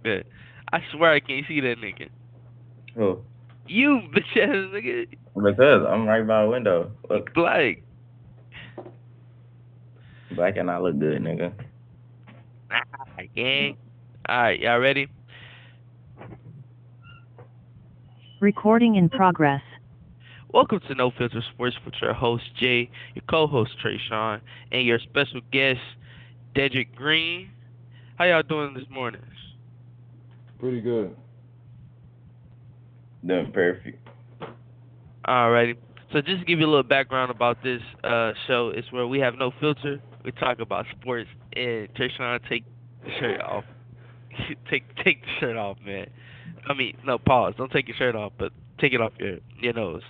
that. I swear I can't see that nigga. Who? You bitch ass nigga. Because I'm right by a window. You Look, black. black and I look good, nigga. Ah, gang. Alright, y'all ready? Recording in progress. Welcome to No Filter Sports with your host Jay, your co-host Trayshawn, and your special guest Dedrick Green. How y'all doing this morning? Pretty good. Doing perfect. Alrighty. So just to give you a little background about this show, it's where we have no filter. We talk about sports, and Trayshawn take the shirt off. take the shirt off, man. I mean, no, pause. Don't take your shirt off, but take it off your nose.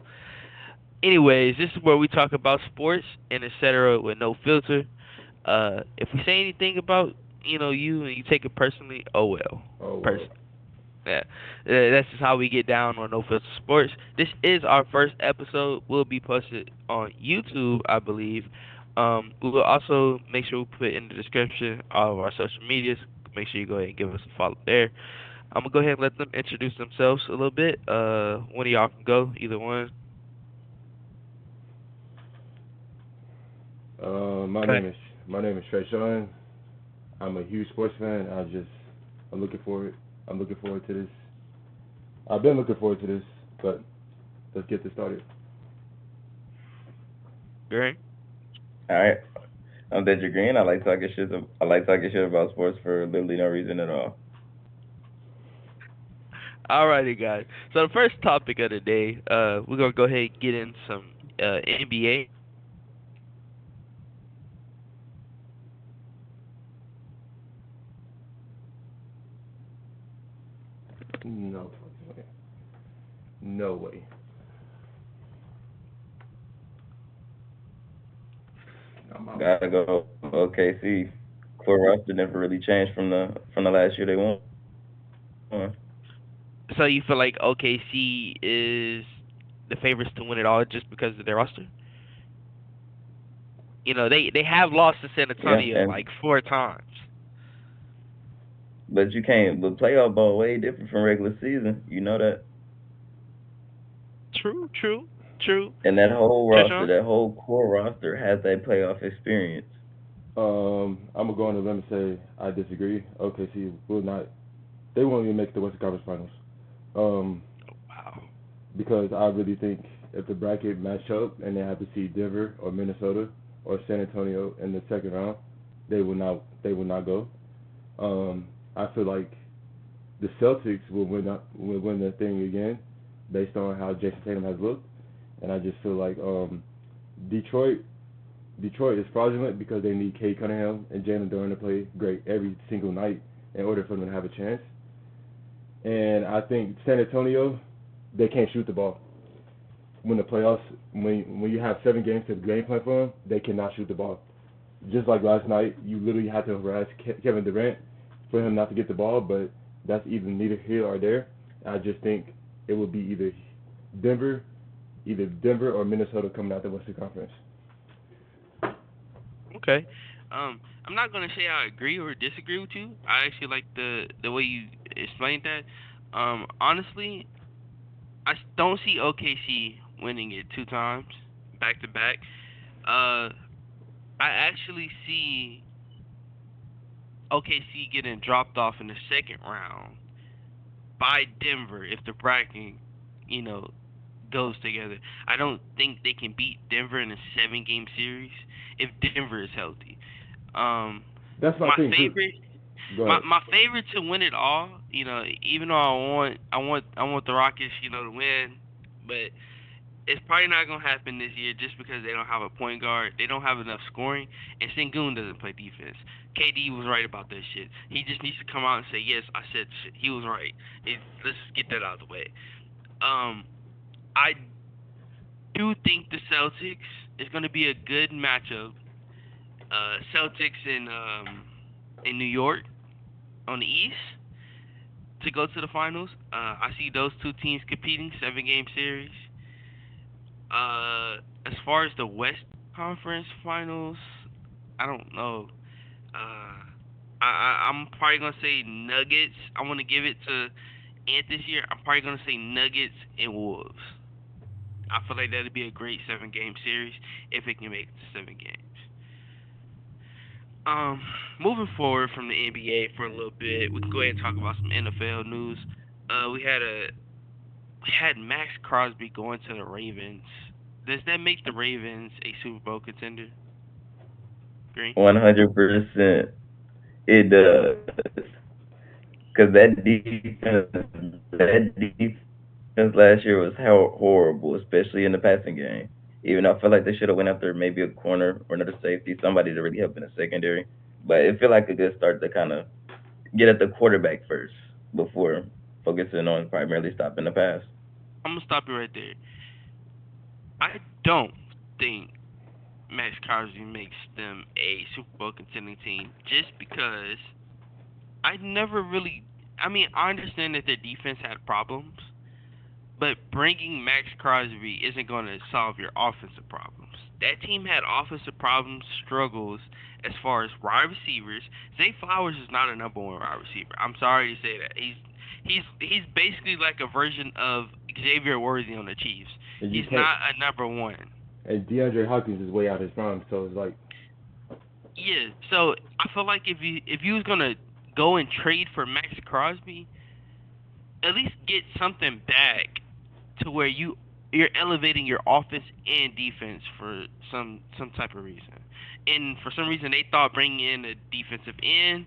Anyways, this is where we talk about sports and etc. with no filter. If we say anything about you and you take it personally, oh well. Oh well. Person, yeah, that's just how we get down on No Filter Sports. This is our first episode. Will be posted on YouTube, I believe. We will also make sure we put in the description all of our social medias. Make sure you go ahead and give us a follow there. I'm gonna go ahead and let them introduce themselves a little bit. One of y'all can go, either one. My Okay. name is Trey Sean. I'm a huge sports fan. I'm looking forward. I'm looking forward to this. I've been looking forward to this, but let's get this started. Great. All right. I'm Deja Green. I like talking shit. I like talking shit about sports for literally no reason at all. Alrighty, guys. So the first topic of the day, we're gonna go ahead and get in some NBA. No fucking way. No way. I'm out. Gotta go OKC. Core roster never really changed from the last year they won. So you feel like OKC is the favorites to win it all just because of their roster? They have lost to San Yeah, Antonio and like four times. but you can't. But playoff ball way different from regular season. You know that. True, true, true. And that whole roster, Trishan? that whole core roster has that playoff experience. I'm gonna go on a limb and say I disagree. OKC will not. They won't even make the Western Conference Finals. Um, Wow. because I really think if the bracket match up and they have to see Denver or Minnesota or San Antonio in the second round, they will not. They will not go. I feel like the Celtics will win the thing again, based on how Jason Tatum has looked, and I just feel like Detroit Detroit is fraudulent because they need Kate Cunningham and Jalen Duran to play great every single night in order for them to have a chance. And I think San Antonio, they can't shoot the ball. When the playoffs, when you have 7 games to game plan for them, they cannot shoot the ball. Just like last night, you literally had to harass Kevin Durant for him not to get the ball, but that's even neither here or there. I just think it will be Denver, either Denver or Minnesota coming out the Western Conference. Okay. I'm not gonna say I agree or disagree with you. I actually like the way you explained that. Honestly, don't see OKC winning it two times back to back. Uh, I actually see OKC getting dropped off in the second round by Denver if the bracket, you know, goes together. I don't think they can beat Denver in a 7 game series if Denver is healthy. Um, That's my my thing too. favorite, Go my ahead. my favorite to win it all. Even though I want the Rockets, to win, but it's probably not gonna happen this year just because they don't have a point guard. They don't have enough scoring, and Sengun doesn't play defense. KD was right about that shit. He just needs to come out and say, "Yes, I said shit. He was right." Let's just get that out of the way. Um, I do think the Celtics is going to be a good matchup. Celtics in New York on the East to go to the finals. I see those two teams competing 7 game series. As far as the West Conference Finals, I don't know. Uh, I'm probably gonna say Nuggets. I want to give it to Ant this year. I'm probably gonna say Nuggets and Wolves. I feel like that'd be a great 7 game series if it can make it to 7 games. Um, Moving forward from the NBA for a little bit, we can go ahead and talk about some NFL news. We had Max Crosby going to the Ravens. Does that make the Ravens a Super Bowl contender? Green. 100%. It does. Because that defense last year was horrible, especially in the passing game. Even though I feel like they should have went after maybe a corner or another safety, somebody to really help in the secondary. But it feel like a good start to kind of get at the quarterback first before focusing on primarily stopping the pass. I'm gonna stop you right there. I don't think Max Crosby makes them a Super Bowl contending team just because I never really. I mean, I understand that their defense had problems, but bringing Max Crosby isn't going to solve your offensive problems. That team had offensive problems, struggles as far as wide receivers. Zay Flowers is not a number one wide receiver. I'm sorry to say that. He's basically like a version of Xavier Worthy on the Chiefs. And you He's can't. not a number one. And DeAndre Hopkins is way out his prime, so it's like Yeah, so I feel like if you was gonna go and trade for Max Crosby, at least get something back to where you're elevating your offense and defense for some type of reason. And for some reason they thought bringing in a defensive end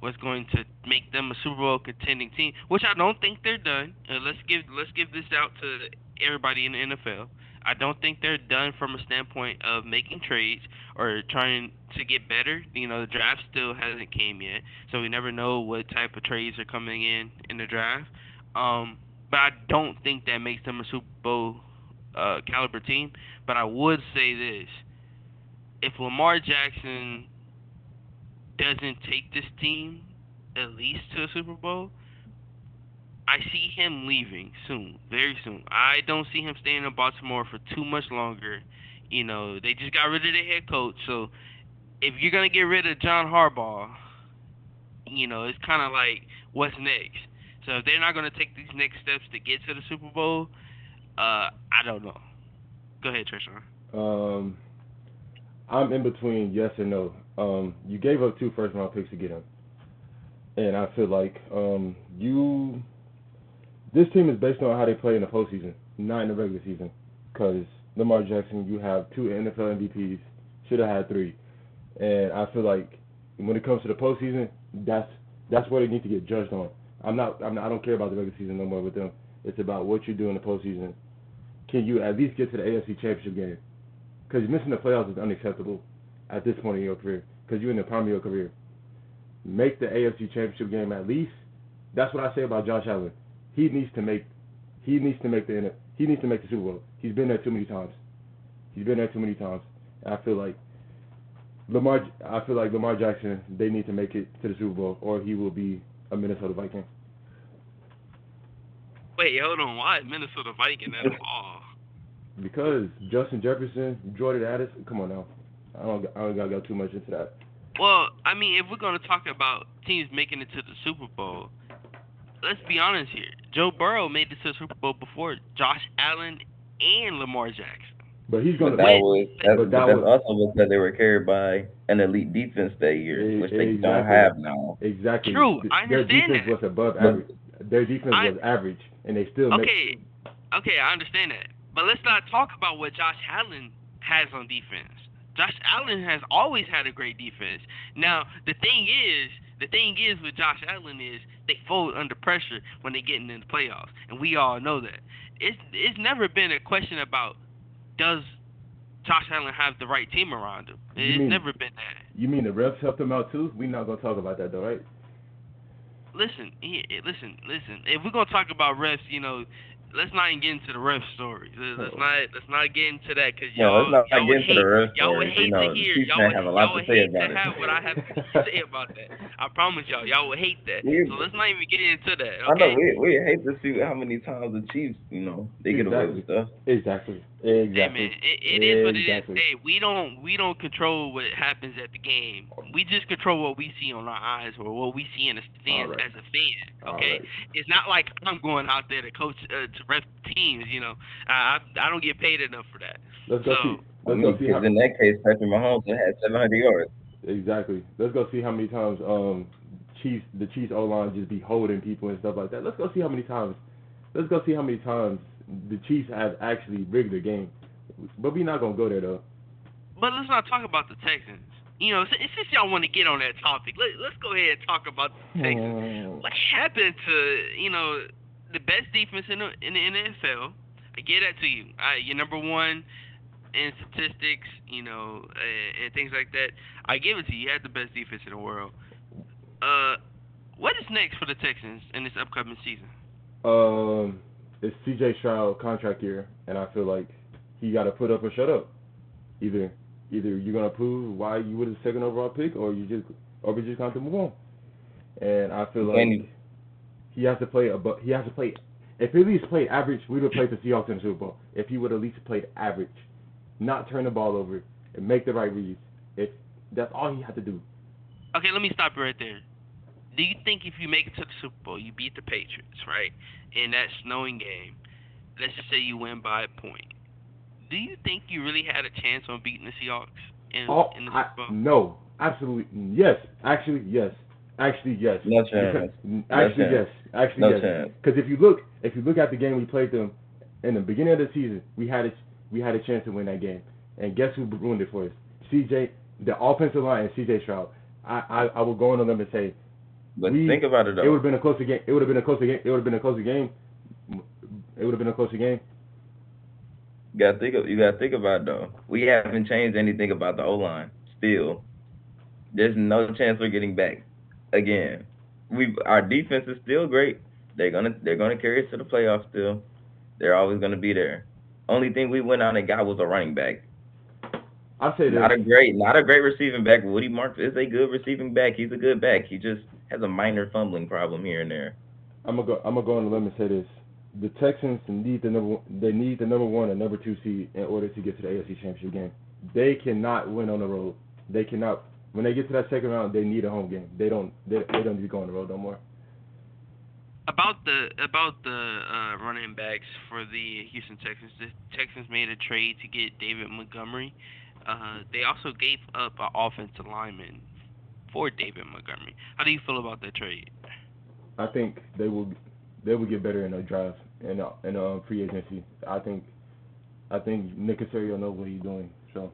was going to make them a Super Bowl contending team, which I don't think they're done. Let's give this out to everybody in the NFL. I don't think they're done from a standpoint of making trades or trying to get better. The draft still hasn't came yet, so we never know what type of trades are coming in the draft. But I don't think that makes them a Super Bowl caliber team. But I would say this: if Lamar Jackson doesn't take this team at least to a Super Bowl, I see him leaving soon, very soon. I don't see him staying in Baltimore for too much longer. They just got rid of their head coach, so if you're gonna get rid of John Harbaugh, it's kind of like what's next. So if they're not gonna take these next steps to get to the Super Bowl, I don't know. Go ahead, Trishan. um, I'm in between yes and no. You gave up two first round picks to get him, and I feel like you this team is based on how they play in the postseason, not in the regular season. Because Lamar Jackson, you have two NFL MVPs, should have had three, and I feel like when it comes to the postseason, that's what they need to get judged on. I don't care about the regular season no more with them. It's about what you do in the postseason. Can you at least get to the AFC Championship game? Because missing the playoffs is unacceptable at this point in your career. Because you're in the prime of your career. Make the AFC Championship game at least. That's what I say about Josh Allen. He needs to make the Super Bowl. He's been there too many times. And I feel like Lamar Jackson. They need to make it to the Super Bowl, or he will be a Minnesota Viking. Wait, hold on. Why Minnesota Viking at all? Because Justin Jefferson, Jordan Addison. Come on now. I don't gotta go too much into that. Well, I mean, if we're gonna talk about teams making it to the Super Bowl, let's be honest here. Joe Burrow made it to the Super Bowl before Josh Allen and Lamar Jackson. But he's But gonna. that When, was But but that that's was also because they were carried by an elite defense that year, which they don't exactly. have now. Exactly. true, I Their understand defense that. was above But average. Their defense I was average, and they still made. okay, okay, I understand that. But let's not talk about what Josh Allen has on defense. Josh Allen has always had a great defense. Now, the thing is with Josh Allen is they fold under pressure when they get into the playoffs, and we all know that. It's never been a question about does Josh Allen have the right team around him. You It's mean never been that. you mean the refs helped them out too? We're not gonna talk about that though, right? Listen, listen. If we're gonna talk about refs, let's not even get into the ref stories. Oh. Let's not get into that because yeah, let's not y'all get would into the hate rest y'all would stories. hate to The hear Chiefs y'all may would have a y'all lot to would say hate to about it. have what I have to say about that. I promise y'all would hate that. We So let's not even get into that, I know okay? we hate to see how many times the Chiefs, they get away with Exactly. stuff. Exactly. Hey man, Exactly. it is what it is. Exactly. Hey, we don't control what happens at the game. We just control what we see on our eyes or what we see in the stands All right. as a fan. All Okay, right. it's not like I'm going out there to coach to rep teams. I don't get paid enough for that. Let's go see. So On Let's go me, see because how. in that case, Patrick Mahomes would have 700 yards. Exactly. Let's go see how many times the Chiefs O line just be holding people and stuff like that. Let's go see how many times. Let's go see how many times the Chiefs have actually rigged the game. But we not gonna go there though. but let's not talk about the Texans. Since y'all want to get on that topic, let's go ahead and talk about the Texans. Hmm. What happened to the best defense in the NFL? I get that to you. You're number one in statistics, and things like that. I give it to you. You had the best defense in the world. Uh, what is next for the Texans in this upcoming season? Um, it's C.J. Stroud contract year, and I feel like he got to put up or shut up. Either either you're gonna prove why you were the second overall pick, or we just going to move on. And I feel You like can't he has to play he has to play. If he at least played average, we would have played the Seahawks in the Super Bowl. If he would at least played average, not turn the ball over and make the right reads. If that's all he had to do. Okay, let me stop you right there. Do you think if you make it to the Super Bowl, you beat the Patriots, right? In that snowing game, let's just say you win by a point. Do you think you really had a chance on beating the Seahawks Oh, in the I Super Bowl? no, absolutely yes, actually yes, actually yes, no because chance. No actually chance. yes, actually No yes, chance. because if you look at the game we played them in the beginning of the season, we had a chance to win that game, and guess who ruined it for us? CJ, the offensive line, and CJ Stroud. I will go on a limb and say But think about it it would though. have been a closer game. It would have been a closer game. It would have been a closer game. It would have been a closer game. You gotta think about it though. We haven't changed anything about the O line. Still, there's no chance we're getting back again. Our defense is still great. They're gonna carry us to the playoffs still. They're always gonna be there. Only thing we went out and got was a running back. I say this. Not a great receiving back. Woody Marks is a good receiving back. He's a good back. He just has a minor fumbling problem here and there. I'm gonna go on the limb and say this: the Texans need the they need the number one and number two seed in order to get to the AFC Championship game. They cannot win on the road. They cannot. When they get to that second round, they need a home game. They don't need to go on the road no more. About the running backs for the Houston Texans, the Texans made a trade to get David Montgomery. They also gave up an offensive lineman for David Montgomery. How do you feel about that trade? I think they will get better in the draft and free agency. I think Nick Casario knows what he's doing. So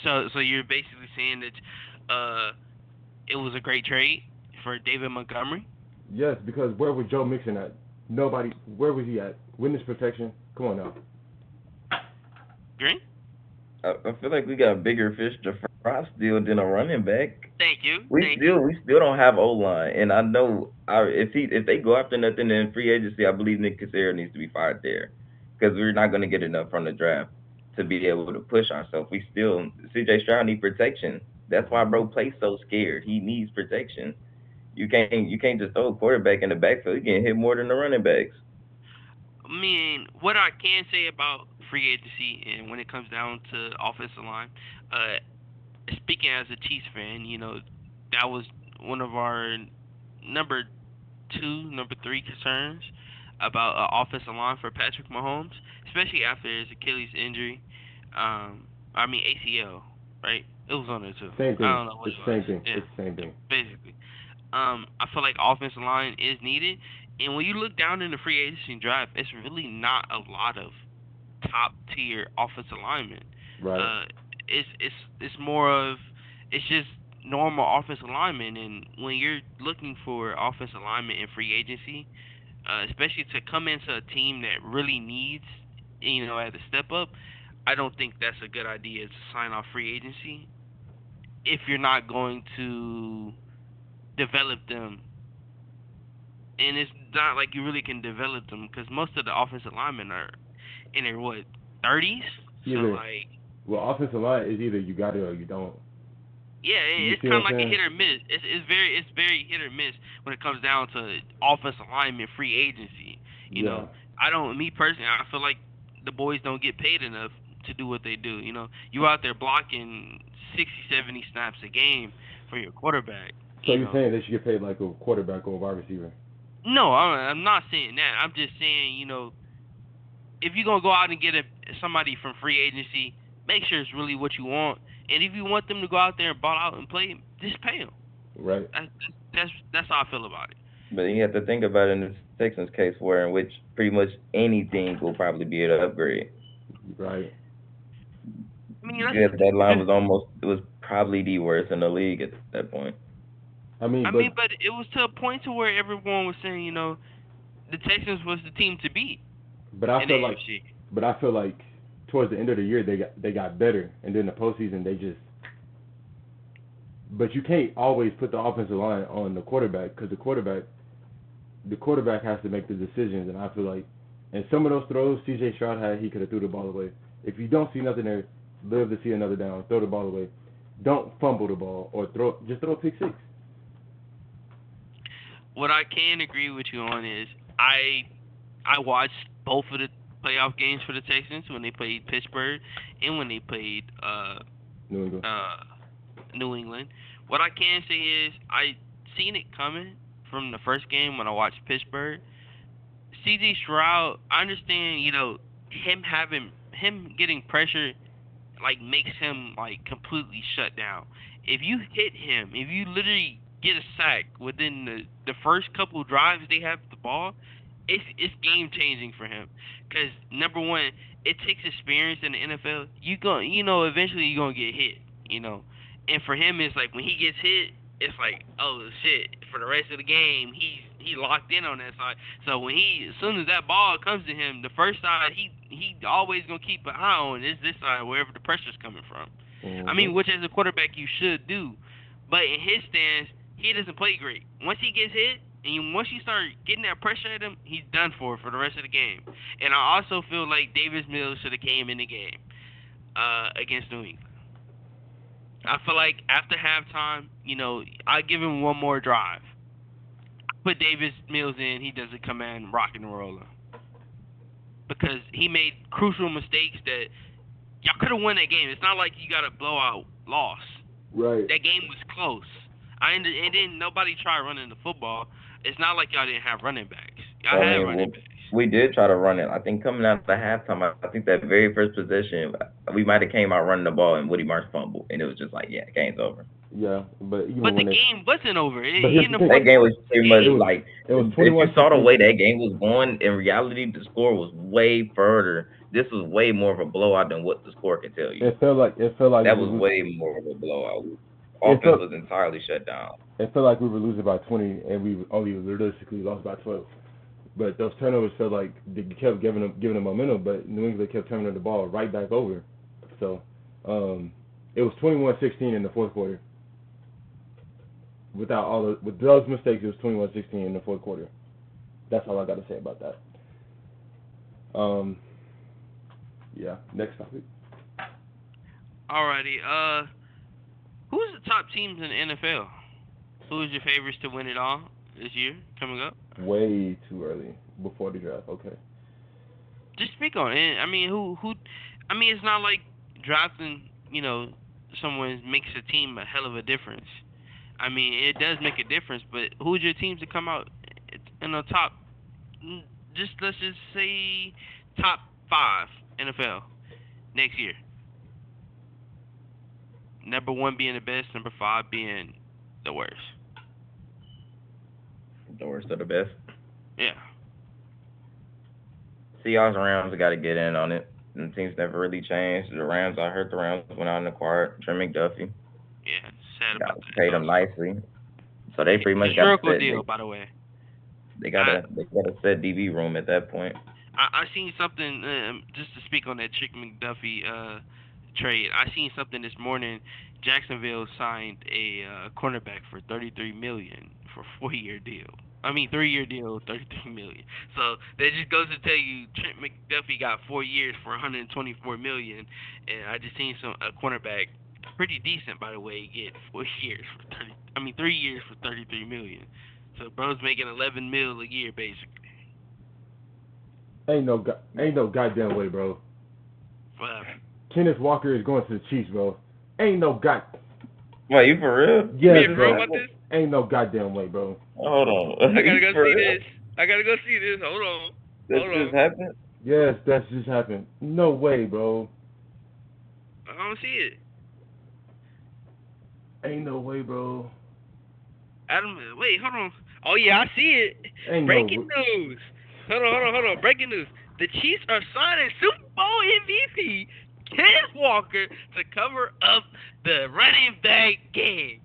So you're basically saying that it was a great trade for David Montgomery? yes, because where was Joe Mixon at? Nobody. Where was he at? Witness protection. Come on now. Green? I feel like we got bigger fish to fry still than a running back. Thank you, We thank you. still we still don't have O line, and I know if they go after nothing in free agency, I believe Nick Casario needs to be fired there because we're not going to get enough from the draft to be able to push ourselves. We still CJ Stroud need protection. That's why bro plays so scared. He needs protection. You can't just throw a quarterback in the backfield. He can hit more than the running backs. I mean, what I can say about free agency and when it comes down to offensive line, uh, speaking as a Chiefs fan, that was one of our number two, number three concerns about offensive line for Patrick Mahomes, especially after his Achilles injury. I mean ACL, right? It was on there too. Same I thing. don't know what It's it the was. same thing. Yeah, It's the same thing. basically. I feel like offensive line is needed, and when you look down in the free agency draft, it's really not a lot of top tier offensive linemen. Right. Uh, it's more of it's just normal offensive linemen, and when you're looking for offensive linemen in free agency, especially to come into a team that really needs, at the step up, I don't think that's a good idea to sign off free agency if you're not going to develop them. And it's not like you really can develop them because most of the offensive linemen are in their what 30s. So Either like, offensive line is either you got it or you don't. yeah, You it's see kind what of I'm like a saying? hit or miss. It's very hit or miss when it comes down to offensive lineman free agency. You Yeah. know, I don't me personally, I feel like the boys don't get paid enough to do what they do. You out there blocking 60, 70 snaps a game for your quarterback. So You you're know, saying they should get paid like a quarterback or a wide receiver? no, I'm not saying that. I'm just saying, if you're gonna go out and get somebody from free agency, make sure it's really what you want. And if you want them to go out there and ball out and play, just pay them. Right. That's how I feel about it. But you have to think about it in the Texans case, where in which pretty much anything will probably be an upgrade. Right. I mean, Yeah, that line that's was almost, it was probably the worst in the league at that point. I mean, I but mean, but it was to a point to where everyone was saying, the Texans was the team to beat but I in the feel like AFC. but I feel like towards the end of the year they got better, and then the postseason they just. But you can't always put the offensive line on the quarterback because the quarterback has to make the decisions, and I feel like, and some of those throws C.J. Stroud had, he could have threw the ball away. If you don't see nothing there, live to see another down, throw the ball away. Don't fumble the ball or just throw a pick six. What I can agree with you on is I watched both of the playoff games for the Texans when they played Pittsburgh and when they played New England. uh New England. What I can say is I seen it coming from the first game when I watched Pittsburgh. CJ Stroud, I understand, him getting pressure like makes him like completely shut down. If you hit him, if you literally get a sack within the first couple drives they have the ball, it's game changing for him. Cause number one, it takes experience in the NFL. Eventually you're gonna get hit. You know, and for him, it's like when he gets hit, it's like, oh shit. For the rest of the game, he locked in on that side. So as soon as that ball comes to him, the first side he always gonna keep an eye on is this side, wherever the pressure's coming from. I Mm-hmm. mean, which as a quarterback you should do, but in his stance, he doesn't play great. Once he gets hit, and once you start getting that pressure at him, he's done for the rest of the game. And I also feel like Davis Mills should have came in the game against New England. I feel like after halftime, I give him one more drive. Put Davis Mills in, he doesn't come in rocking and rolling because he made crucial mistakes that y'all could have won that game. It's not like you got a blowout loss. Right. That game was close. And then nobody tried running the football. It's not like y'all didn't have running backs. Y'all I had mean, running backs. we did try to run it. I think coming out of halftime, I think that very first possession, we might have came out running the ball and Woody Marsh fumbled, and it was just like, yeah, game's over. Yeah, but But even the when they, game wasn't over. but here's In the the thing, fourth That game quarter, was the pretty much it game. was like, it was if you saw the 21-16. way that game was going, in reality, the score was way further. This was way more of a blowout than what the score could tell you. It felt like we That were was losing. way more of a blowout. It Offense felt was entirely shut down. it felt like we were losing by 20, and we only realistically lost by 12. But those turnovers felt like they kept giving them momentum, but New England kept turning the ball right back over. So it was 21-16 in the fourth quarter. With those mistakes, it was 21-16 in the fourth quarter. That's all I got to say about that. Um, yeah. Next topic. Alrighty. Who's the top teams in the NFL? Who is your favorites to win it all this year coming up? Way too early before the draft. Okay. Just speak on it. I mean, who? I mean, it's not like drafting. Someone makes a team a hell of a difference. I mean, it does make a difference. But who's your teams to come out in the top? Just let's just say top five NFL next year. Number one being the best, number five being the worst. The worst of the best. Yeah. Seahawks Rams got to get in on it. And teams never really changed. The Rams, I heard the Rams went out and acquired Trent McDuffie. Yeah. Sad Got about that. paid him nicely, so they pretty much got a Historical set. deal, by the way. They got I a set DB room at that point. I seen something just to speak on that Chick McDuffie trade. I seen something this morning. Jacksonville signed a cornerback for 33 million for 4-year deal. I mean 3-year deal, 33 million. So that just goes to tell you Trent McDuffie got 4 years for 124 million, and I just seen a cornerback pretty decent by the way get 4 years for 30. I mean 3 years for 33 million. So bro's making 11 mil a year basically. Ain't no goddamn way, bro. Whatever. Kenneth Walker is going to the Chiefs, bro. Ain't no god. Wait, you for real? Yes, Being bro. wrong about this? Ain't no goddamn way, bro. Hold on. I gotta You go for see real? this. I gotta go see this. Hold on. This Hold just on. happened? Yes, that's just happened. No way, bro. I don't see it. Ain't no way, bro. Adam, wait, hold on. Oh yeah, I see it. Ain't no. Breaking news. Hold on. Breaking news. The Chiefs are signing Super Bowl MVP Kenneth Walker to cover up the running back game.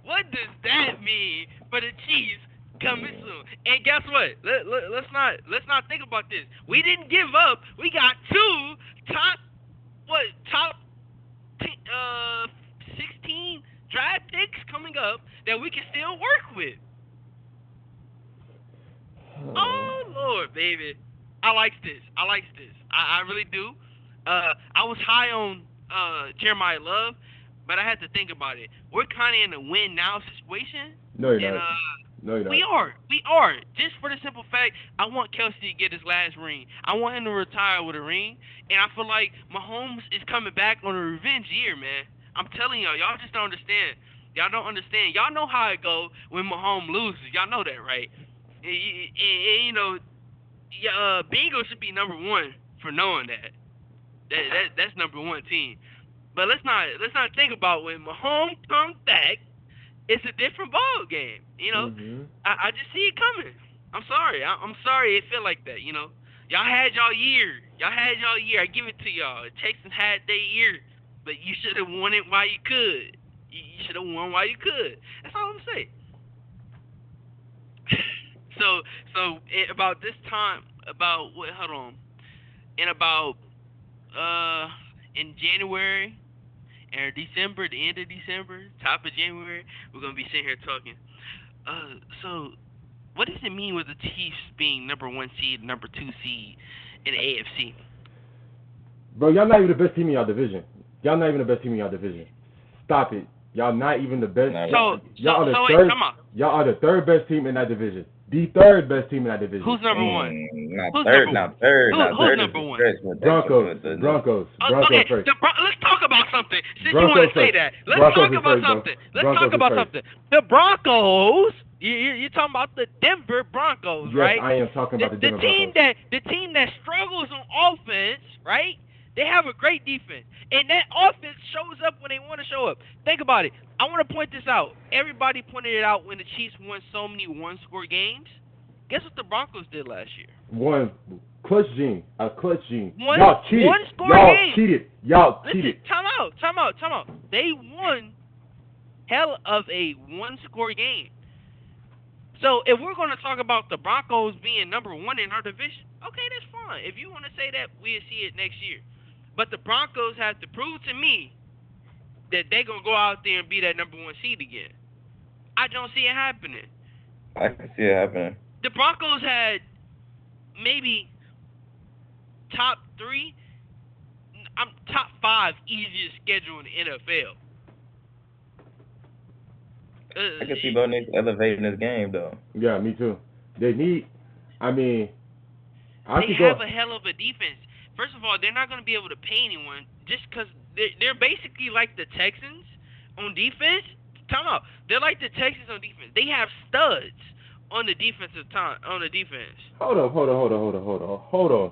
What does that mean for the Chiefs coming soon? And guess what? Let's not think about this. We didn't give up. We got two top 16 draft picks coming up that we can still work with. Oh Lord, baby, I like this. I really do. I was high on Jeremiah Love, but I had to think about it. We're kind of in a win now situation, No, you're and not. No, you're not. we are. Just for the simple fact, I want Kelsey to get his last ring. I want him to retire with a ring, and I feel like Mahomes is coming back on a revenge year, man. I'm telling y'all just don't understand. Y'all don't understand. Y'all know how it go when Mahomes loses. Y'all know that, right? And, you know, Bengals should be number one for knowing that. That's number one team. But let's not think about when Mahomes comes back. It's a different ball game. You know, Mhm. I just see it coming. I'm sorry. I'm sorry it feel like that. You know, y'all had y'all year. I give it to y'all. Texans had their year, but you should have won it while you could. You should have won while you could. That's all I'm saying. About this time, about what? Hold on. In about uh in January or December, the end of December, top of January, we're gonna be sitting here talking. So what does it mean with the Chiefs being number one seed, number two seed in the AFC? Bro, y'all not even the best team in y'all division. Stop it. Y'all not even the best. Nah, Y'all are the Wait, third. come on. Y'all are the third best team in that division. The third best team in that division. Who's number one? Not Who's third, number one? not third, not Who's third is number the one? stretch. But Broncos. the Broncos Okay, first. let's talk about something. Since you Broncos want to say first. that, let's Broncos talk is about first, bro. something. Let's Broncos talk is about first. something. The Broncos. You're talking about the Denver Broncos, Yes, right? I am talking about the Denver Broncos. The team that struggles on offense, right? They have a great defense, and that offense shows up when they want to show up. Think about it. I want to point this out. Everybody pointed it out when the Chiefs won so many one-score games. Guess what the Broncos did last year? A clutch gene. Y'all cheated. Y'all cheated. Time out. They won hell of a one-score game. So if we're going to talk about the Broncos being number one in our division, okay, that's fine. If you want to say that, we'll see it next year. But the Broncos have to prove to me that they're going to go out there and be that number one seed again. I don't see it happening. I can see it happening. The Broncos had maybe top five easiest schedule in the NFL. I can see Bo Nix elevating this game though. Yeah, me too. They have a hell of a defense. First of all, they're not going to be able to pay anyone just because they're basically like the Texans on defense. Time out. They're like the Texans on defense. They have studs on the defense. Hold on.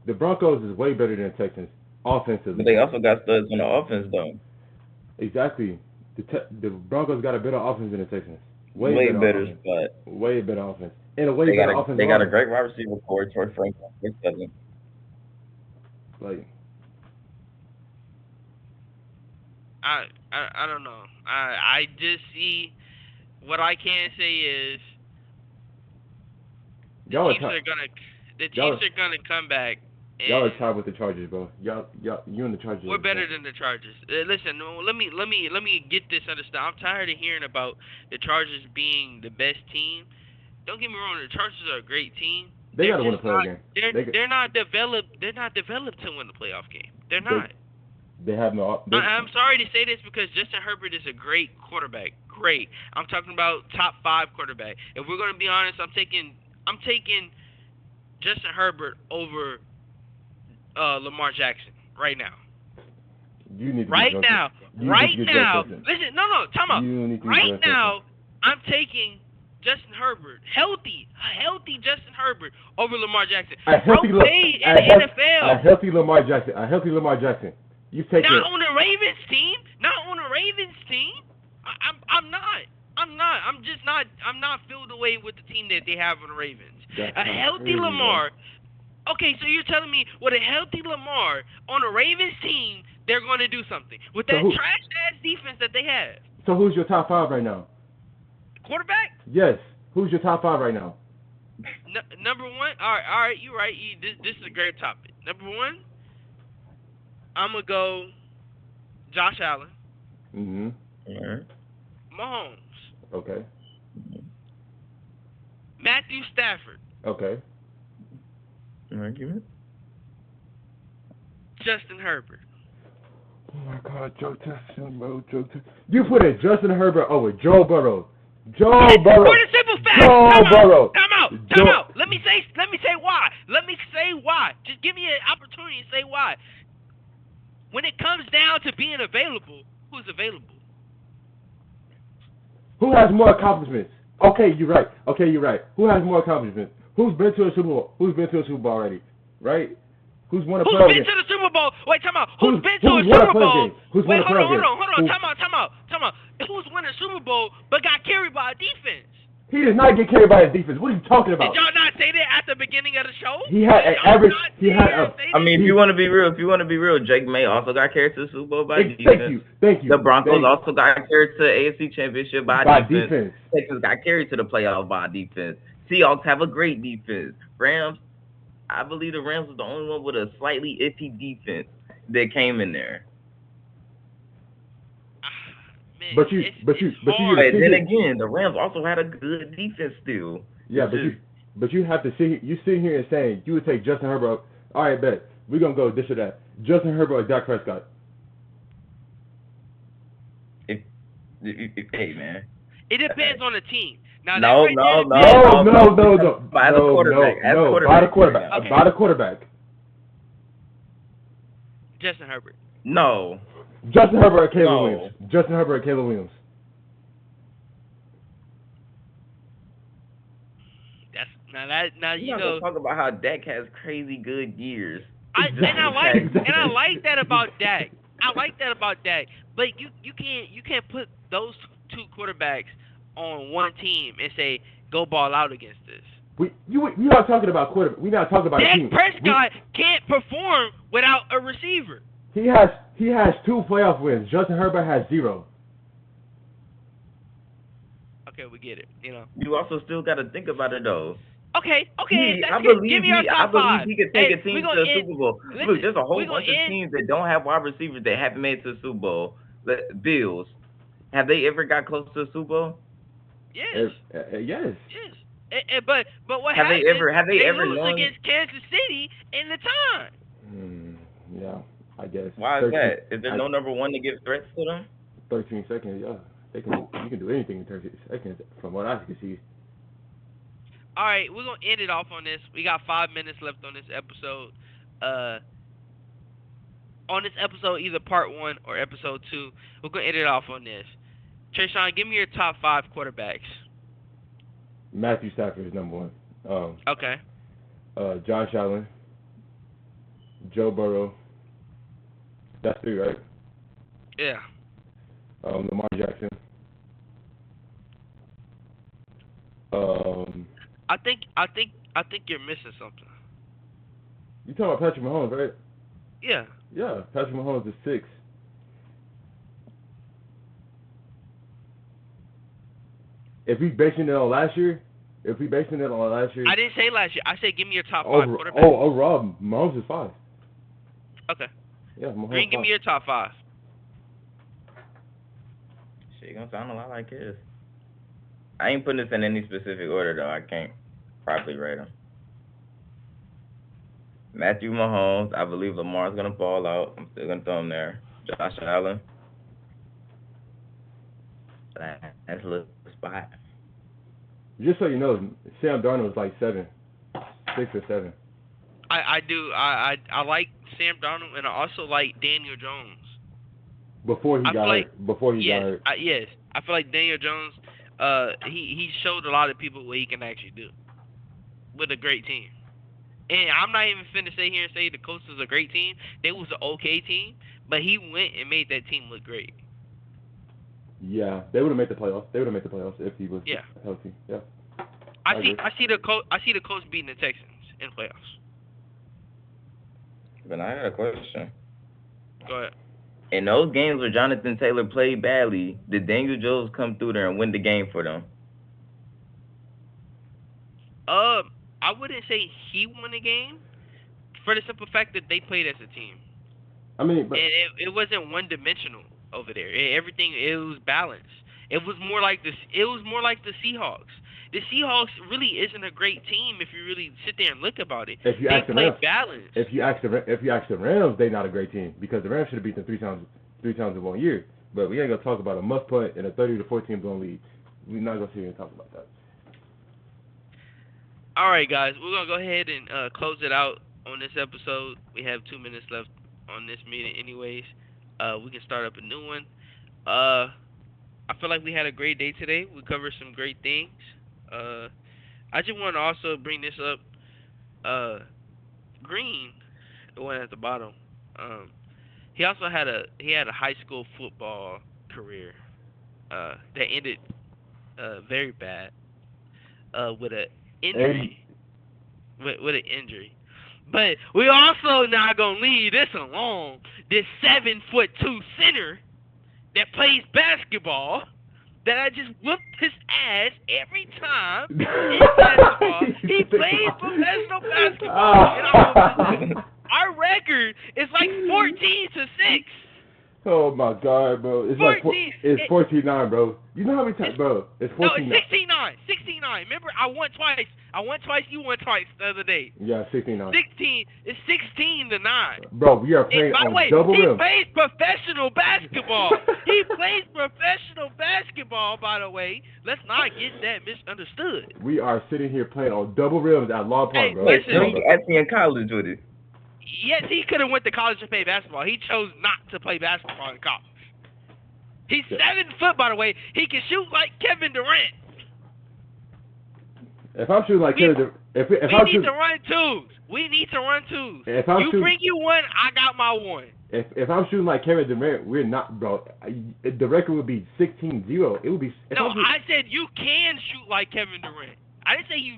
The Broncos is way better than the Texans offensively. But they also got studs on the offense though. Exactly. The Broncos got a better offense than the Texans. Way better spot. Way better offense. And a way They better got offense. They got a great wide receiver core, Troy Franklin. Like, I don't know. I just see what I can say is the Chiefs are gonna come back. Y'all are tied with the Chargers, bro. Y'all, you and the Chargers. We're better than the Chargers. Listen, let me get this understood. I'm tired of hearing about the Chargers being the best team. Don't get me wrong, the Chargers are a great team. They gotta win a playoff game. They're not developed. They're not developed to win the playoff game. They're not. They have no. I'm sorry to say this because Justin Herbert is a great quarterback. Great. I'm talking about top 5 quarterback. If we're gonna be honest, I'm taking Justin Herbert over Lamar Jackson right now. You need to get Right drunk. now, You need to right get drunk now. tested. Listen, no, time out. You need to get Right drunk tested. now, I'm taking Justin Herbert, healthy Justin Herbert over Lamar Jackson. Bro played in the A NFL. healthy Lamar Jackson. A healthy Lamar Jackson. You've taken Not on the Ravens team. Not on the Ravens team. I'm not. I'm not. I'm just not. I'm not filled away with the team that they have on the Ravens. That's A kind of healthy crazy, bro. Lamar. Okay, so you're telling me with a healthy Lamar on a Ravens team, they're going to do something with So that who? trash ass defense that they have. So who's your top five right now? Quarterback Yes. Who's your top five right now? number one. All right. You're right. This is a great topic. Number one, I'm gonna go Josh Allen, Mhm. All right. Mahomes, Okay. Matthew Stafford, Okay. Argument. Justin Herbert. Oh my God, Joe Tesson, bro, Joe Tesson. You put in Justin Herbert over Joe Burrow. Joe Burrow. For the simple fact. Joe Burrow. Time out. Let me say why. Just give me an opportunity to say why. When it comes down to being available, who's available? Who has more accomplishments? Okay, you're right. Who has more accomplishments? Who's been to a Super Bowl? Who's been to a Super Bowl already? Right? Who's won a Who's playoff been game? to the Super Bowl? Wait, time out. Who's been to who's a won a Super playoff Bowl? game? Who's Wait, won a hold playoff game? on. Time out. Who's won a Super Bowl but got carried by a defense? He did not get carried by his defense. What are you talking about? Did y'all not say that at the beginning of the show? He had an average. He had a. I mean, if you want to be real, Jake May also got carried to the Super Bowl by defense. Thank you. The Broncos also got carried to the AFC Championship by defense. Texas got carried to the playoffs by defense. Seahawks have a great defense. Rams, I believe the Rams was the only one with a slightly iffy defense that came in there. Man, But then again, the Rams also had a good defense still. Yeah, but you have to see. You sitting here and saying you would take Justin Herbert. All right, bet we're gonna go this or that. Justin Herbert or Dak Prescott. If hey man. It depends on the team. Now, no. By the quarterback. Justin Herbert. No. Justin Herbert or Caleb Williams. Justin Herbert or Caleb Williams. Now you know. Talk about how Dak has crazy good years. I like that about Dak. But you can't put those two quarterbacks on one team and say go ball out against this. We are talking about quarterback. We're not talking about Dak team. Prescott can't perform without a receiver. He has 2 playoff wins. Justin Herbert has 0. Okay, we get it. You know. You also still got to think about it though. Okay. Give me your top five. He could take a team to the Super Bowl. Listen, look, there's a whole bunch of teams that don't have wide receivers that haven't made it to the Super Bowl. Bills, have they ever got close to the Super Bowl? Yes. Yes. But what have happens? Have they ever lose won against Kansas City in the time? Yeah, I guess. Why is that? Is there no number one to give threats to them? 13 seconds. Yeah, you can do anything in 13 seconds, from what I can see. All right, we're gonna end it off on this. We got 5 minutes left on this episode. Either part 1 or episode 2, we're gonna end it off on this. Trayshawn, give me your top 5 quarterbacks. Matthew Stafford is number 1. Okay. Josh Allen, Joe Burrow. That's 3, right? Yeah. Lamar Jackson. I think you're missing something. You talking about Patrick Mahomes, right? Yeah. Yeah, Patrick Mahomes is 6. If we basing it on last year, I didn't say last year. I said give me your top 5 quarterbacks. Overall, Mahomes is 5. Okay. Yeah, Mahomes. Green, give me your top 5. Shit, gonna sound a lot like his. I ain't putting this in any specific order though. I can't properly rate them. Matthew Mahomes, I believe Lamar's gonna fall out. I'm still gonna throw him there. Josh Allen. That's a little spot. Just so you know, Sam Darnold was like 7. 6 or 7. I do. I like Sam Darnold, and I also like Daniel Jones. Before he I got feel like hurt. Before he got yes, hurt. yes. I feel like Daniel Jones. He showed a lot of people what he can actually do with a great team. And I'm not even finna sit here and say the Colts was a great team. They was an okay team, but he went and made that team look great. Yeah, they would have made the playoffs. They would have made the playoffs if he was Yeah, healthy. Yeah, I I see. agree. I see the Colts beating the Texans in playoffs. But I got a question. Go ahead. In those games where Jonathan Taylor played badly, did Daniel Jones come through there and win the game for them? I wouldn't say he won the game for the simple fact that they played as a team, I mean, but and it wasn't one dimensional over there. Everything it was balanced. It was more like this. It was more like the Seahawks. The Seahawks really isn't a great team if you really sit there and look about it. if you They ask the play Rams, balanced. if you ask the Rams, they're not a great team because the Rams should have beat them three times in 1 year. But we ain't gonna talk about a must punt in a 30 to 14 blown lead. We're not gonna sit here and talk about that. All right, guys, we're gonna go ahead and close it out on this episode. We have 2 minutes left on this meeting, anyways. We can start up a new one. I feel like we had a great day today. We covered some great things. Uh, I just want to also bring this up. Green, the one at the bottom. He also had a high school football career that ended very bad with an Hey, injury. With an injury. But we also not gonna leave this alone. This 7'2" center that plays basketball that I just whooped his ass every time in basketball. He plays professional basketball and I whooped his ass. Our record is like 14-6. oh my God, bro! It's like 14. it's 14-9, bro. You know how many times, bro? It's No, it's 14-9. 16-9. 16-9. Remember, I won twice. I won twice. You won twice the other day. Yeah, 16-9. 16. It's 16-9. Bro, we are And playing by the on way, double he rim. plays professional basketball. He plays professional basketball, by the way. Let's not get that misunderstood. We are sitting here playing on double rims at Law Park, Hey, bro. Wait, listen. so Come on, he bro. actually in college with it? Yes, he could have went to college to play basketball. He chose not to play basketball in college. He's 7 foot, by the way. He can shoot like Kevin Durant. If I'm shooting like Kevin, if We I'm need shooting, to run twos. We need to run twos. if I'm You shooting, bring you one, I got my one. if I'm shooting like Kevin Durant, we're not, bro. The record would be 16-0. It would be. No, I said you can shoot like Kevin Durant. I didn't say you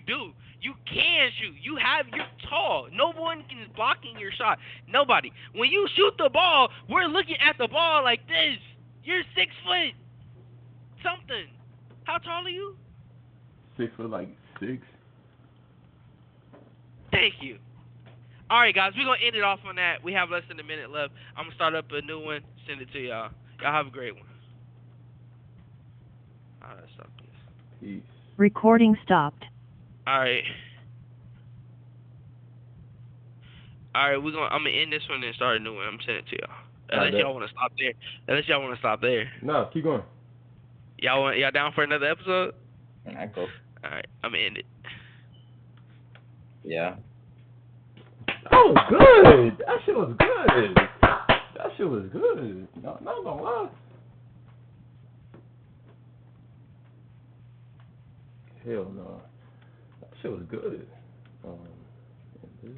do. You can shoot. You're tall. No one is blocking your shot. Nobody. When you shoot the ball, we're looking at the ball like this. You're 6 foot something. How tall are you? 6'6". Thank you. All right, guys, we're gonna end it off on that. We have less than a minute left. I'm gonna start up a new one. Send it to y'all. Y'all have a great one. All right, stop this. Peace. Recording stopped. All right. All right, I'm gonna end this one and start a new one. I'm sending it to y'all. Unless y'all want to stop there. No, keep going. Y'all down for another episode? I go. All right, I'm gonna end it. Yeah. Oh, good. That shit was good. No, not gonna lie. Hell no. That shit was good. This.